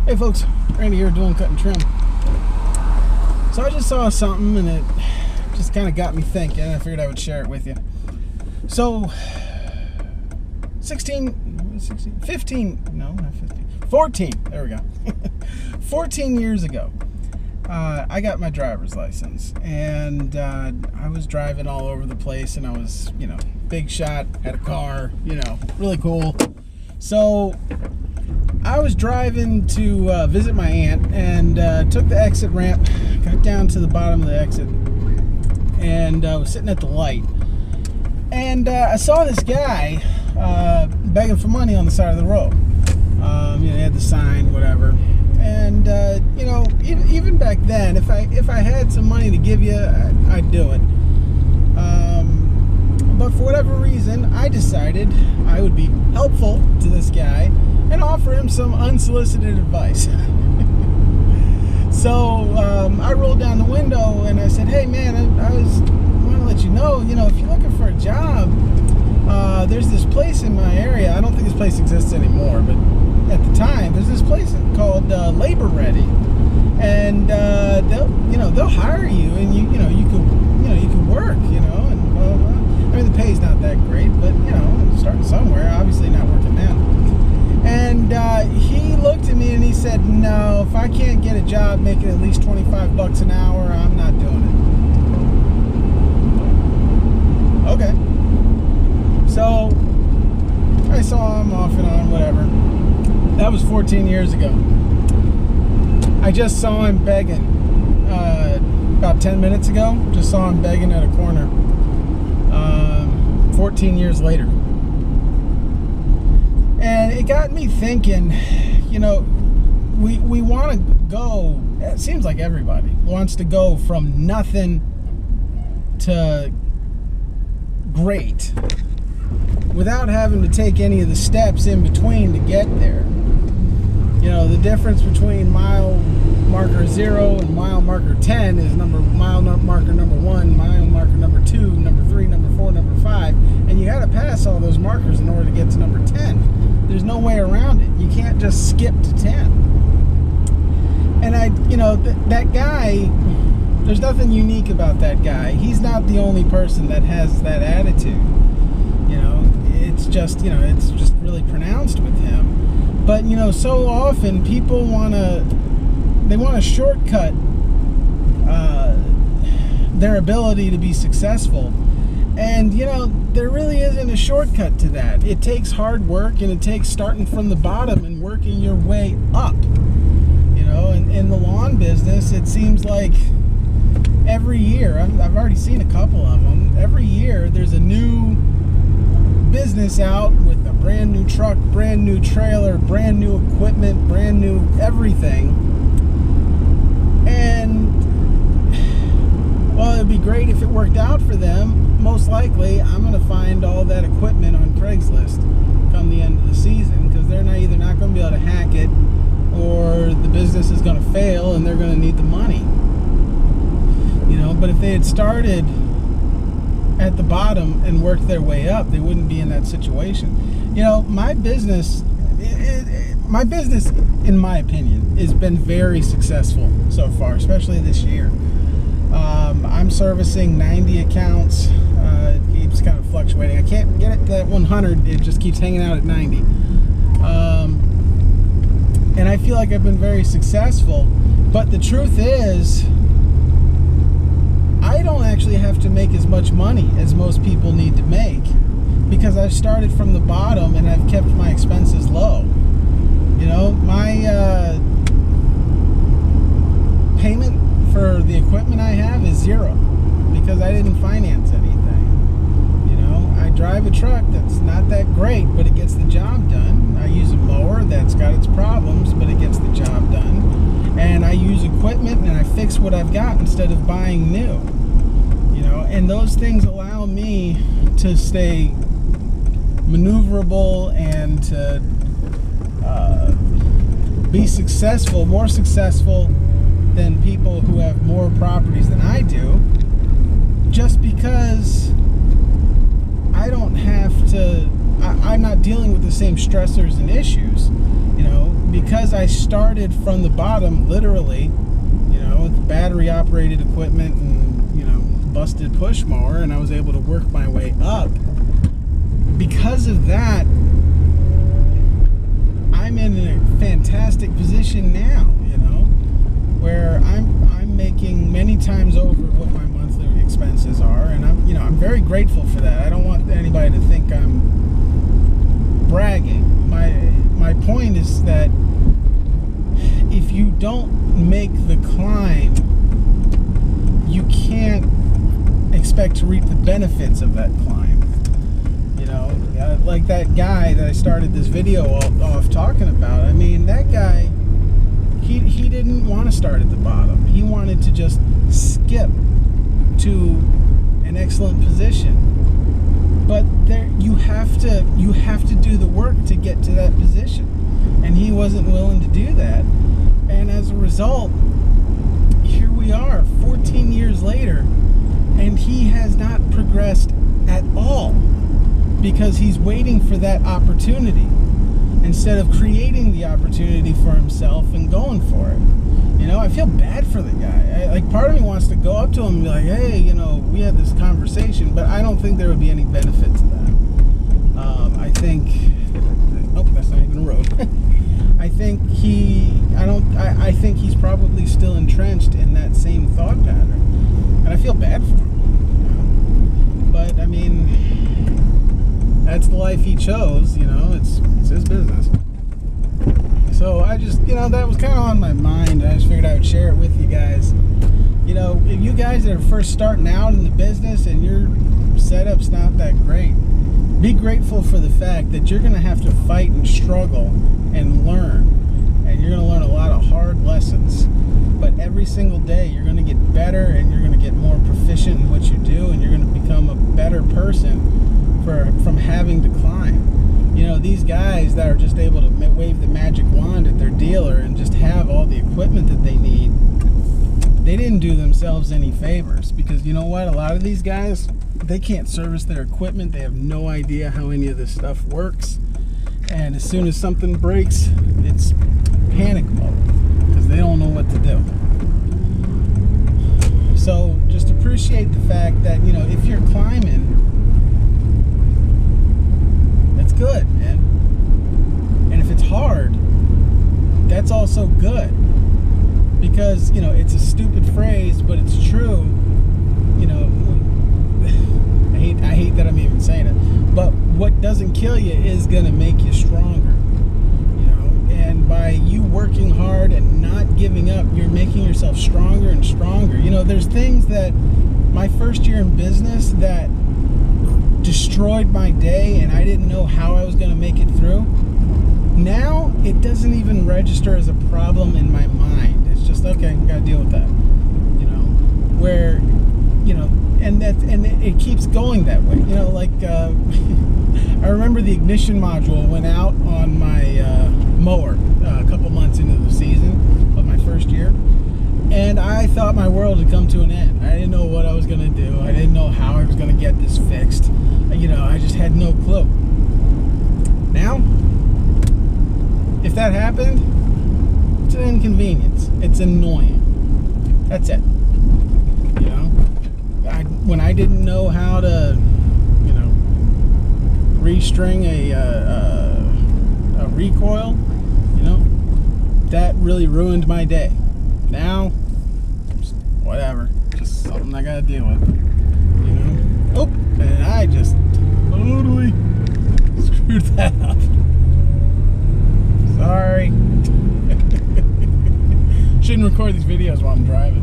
Hey folks, Randy here doing cut and trim. So I just saw something and it just kind of got me thinking. I figured I would share it with you. So 14, there we go. 14 years ago, I got my driver's license, and I was driving all over the place, and I was, big shot, had a car, really cool. So I was driving to visit my aunt, and took the exit ramp, got down to the bottom of the exit, and was sitting at the light. And I saw this guy begging for money on the side of the road. He had the sign, whatever. And even back then, if I had some money to give you, I'd do it. But for whatever reason, I decided I would be helpful to this guy and offer him some unsolicited advice. So I rolled down the window and I said, "Hey man, I want to let you know, if you're looking for a job, there's this place in my area. I don't think this place exists anymore, but at the time, there's this place called Labor Ready, and they'll hire you, and you could work, and blah, blah. I mean, the pay's not that great, but starting somewhere. Obviously, not working now." And he looked at me and he said, "No, if I can't get a job making at least $25 an hour, I'm not doing it." Okay. So I saw him off and on, whatever. That was 14 years ago. I just saw him begging about 10 minutes ago. Just saw him begging at a corner 14 years later. And it got me thinking, we want to go, it seems like everybody wants to go from nothing to great without having to take any of the steps in between to get there. The difference between mile marker 0 and mile marker 10 is mile marker number 1, mile marker number 2, number 3, number 4, number 5, and you got to pass all those markers in order to get to number 10. There's no way around it. You can't just skip to 10. And that guy, there's nothing unique about that guy. He's not the only person that has that attitude. It's just really pronounced with him. But so often people want to shortcut their ability to be successful, and there really isn't a shortcut to that. It takes hard work, and it takes starting from the bottom and working your way up. In the lawn business, it seems like every year, I've already seen a couple of them. Every year there's a new business out with a brand new truck, brand new trailer, brand new equipment, brand new everything. And well, it'd be great if it worked out for them. Most likely I'm going to find all that equipment on Craigslist come the end of the season, because they're either not going to be able to hack it, or the business is going to fail and they're going to need the money. But if they had started at the bottom and worked their way up, they wouldn't be in that situation. My business, in my opinion, has been very successful so far, especially this year. I'm servicing 90 accounts. It keeps kind of fluctuating. I can't get it to that 100. It just keeps hanging out at 90. And I feel like I've been very successful. But the truth is, I don't actually have to make as much money as most people need to make, because I've started from the bottom and I've kept my expenses low. My payment for the equipment I have is 0, because I didn't finance anything. I drive a truck that's not that great, but it gets the job done. I use a mower that's got its problems, but it gets the job done. And I use equipment and I fix what I've got instead of buying new. And those things allow me to stay maneuverable and to be successful, more successful than people who have more properties than I do, just because I don't have to, I'm not dealing with the same stressors and issues. because I started from the bottom, literally, you know, with battery operated equipment and, you know, busted push mower, and I was able to work my way up. Because of that, I'm in a fantastic position now, you know, where I'm making many times over what my monthly expenses are, and I'm very grateful for that. I don't want anybody to think I'm bragging. My point is that if you don't make the climb, you can't expect to reap the benefits of that climb. You know, like that guy that I started this video off talking about. I mean, that guy, he didn't want to start at the bottom. He wanted to just skip to an excellent position. But there, you have to do the work to get to that position, and he wasn't willing to do that. And as a result, here we are 14 years later, and he has not progressed at all because he's waiting for that opportunity instead of creating the opportunity for himself and going for it. You know, I feel bad for the guy. Like, part of me wants to go up to him and be like, hey, you know, we had this conversation, but I don't think there would be any benefit to that. I think, oh, that's not even a road. I think I think he's probably still entrenched in that same thought pattern, and I feel bad for him. You know? But I mean, that's the life he chose. You know, it's his business. So I just, you know, that was kind of on my mind. I just figured I would share it with you guys. You know, if you guys that are first starting out in the business and your setup's not that great, be grateful for the fact that you're going to have to fight and struggle and learn. And you're going to learn a lot of hard lessons. But every single day you're going to get better, and you're going to get more proficient in what you do, and you're going to become a better person from having to climb. You know, these guys that are just able to wave the magic wand at their dealer and just have all the equipment that they need, they didn't do themselves any favors, because you know what? A lot of these guys, they can't service their equipment. They have no idea how any of this stuff works. And as soon as something breaks, it's panic mode because they don't know what to do. So just appreciate the fact that, you know, if you're climbing, that's good, man. And if it's hard, that's also good. Because, you know, it's a stupid phrase, but it's true. You know, I hate that I'm even saying it. But what doesn't kill you is going to make you stronger. You know, and by you working hard and not giving up, you're making yourself stronger and stronger. You know, there's things that my first year in business that destroyed my day, and I didn't know how I was going to make it through. Now it doesn't even register as a problem in my mind. It's just, okay, gotta deal with that. You know, where, you know, and it keeps going that way. You know, like I remember the ignition module went out on my mower a couple months into the season of my first year, and I thought my world had come to an end. I didn't know what I was gonna do. I didn't know how I was gonna get this fixed. You know, I just had no clue. Now, if that happened, it's an inconvenience. It's annoying. That's it. You know, when I didn't know how to, you know, restring a recoil, you know, that really ruined my day. Now, just whatever, just something I gotta deal with. You know. Oh, and I just totally screwed that up. Sorry. Shouldn't record these videos while I'm driving.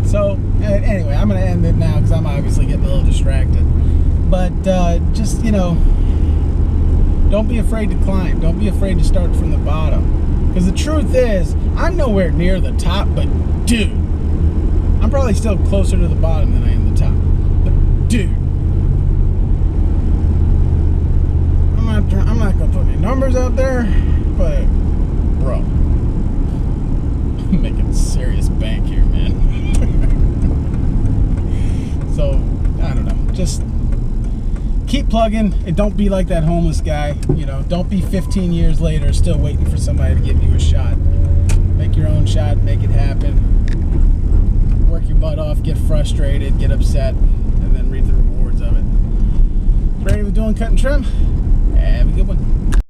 So, anyway, I'm going to end it now because I'm obviously getting a little distracted. But just, you know, don't be afraid to climb. Don't be afraid to start from the bottom. Because the truth is, I'm nowhere near the top, but dude, I'm probably still closer to the bottom than I am the top. But dude, I'm not gonna put any numbers out there, but bro, I'm making serious bank here, man. So I don't know, just keep plugging. plugging, and don't be like that homeless guy. You know, don't be 15 years later still waiting for somebody to give you a shot. Make your own shot, make it happen. Work your butt off, get frustrated, get upset, and then reap the rewards of it. Ready with doing cut and trim? Have a good one.